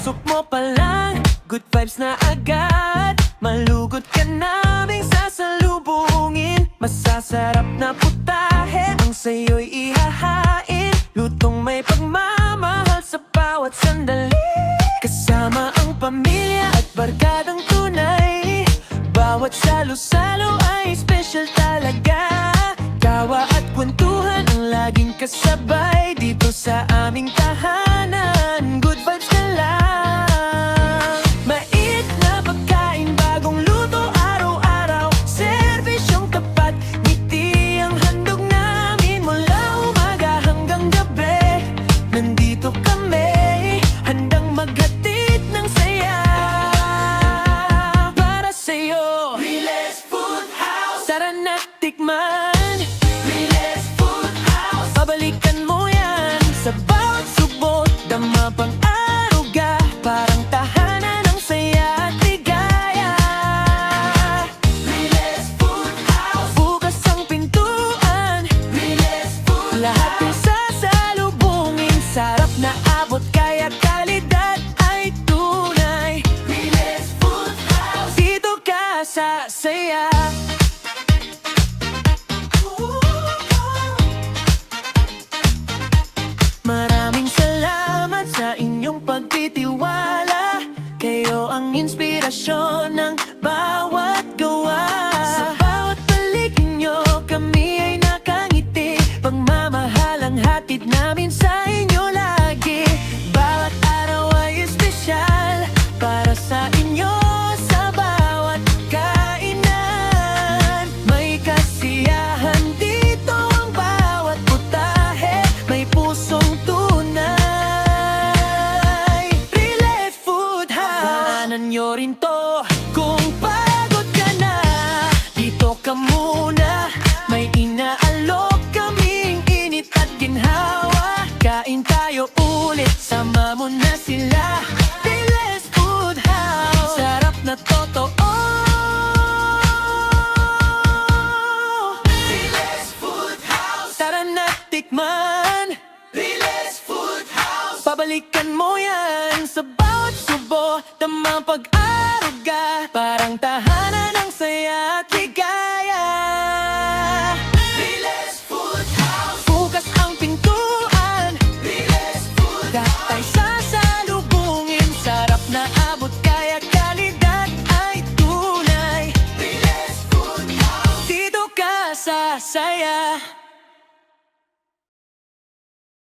Pasok mo pa lang, good vibes na agad. Malugod ka naming sasalubungin. Masasarap na putahe ang sa'yo'y ihahain. Lutong may pagmamahal sa bawat sandali. Kasama ang pamilya at barkadang tunay. Bawat salo-salo ay special talaga. Tawa at kwentuhan ang laging kasabay. Dito sa aming tahanan, good vibes na lang. Mainit na pagkain, bagong luto araw-araw. Serbisyong tapat, ngiti ang handog namin. Mula umaga hanggang gabi, nandito kami, handang maghatid ng saya. Para sa'yo, Riles Food House. Tara na tikman, Riles Food House. Pabalikan mo yan sa bawat subot. Dama pang aruga, parang tahanan ng saya at ligaya. Riles Food House. Bukas ang pintuan, Riles Food House. Lahat ng sasalubungin, sarap na abot, kaya kalidad ay tunay. Riles Food House. Dito ka sa saya. Maraming salamat sa inyong pagtitiwala. Kayo ang inspirasyon ng bawat gawa. Sa bawat balik ninyo, kami ay nakangiti. Pagmamahal ang hatid namin sa inyo lagi. Bawat araw ay espesyal para sa inyo. Sa bawat kainan, may kasiyahan dito. Ang bawat putahe, may pusong nyo rin to. Kung pagod ka na, dito ka muna. May inaalok kaming init at ginhawa. Kain tayo ulit, sama mo na sila. Riles Food House, sarap na totoo. Riles Food House. Tara na tikman, Riles Food House. Pabalikan mo yan sa bawat subo. Tamang pag-aruga, parang tahanan ng saya at ligaya. Riles Food House. Bukas ang pintuan, Riles Food House. Lahat ay sasalubungin, sarap na abot, kaya kalidad ay tunay. Riles Food House. Dito ka sa saya.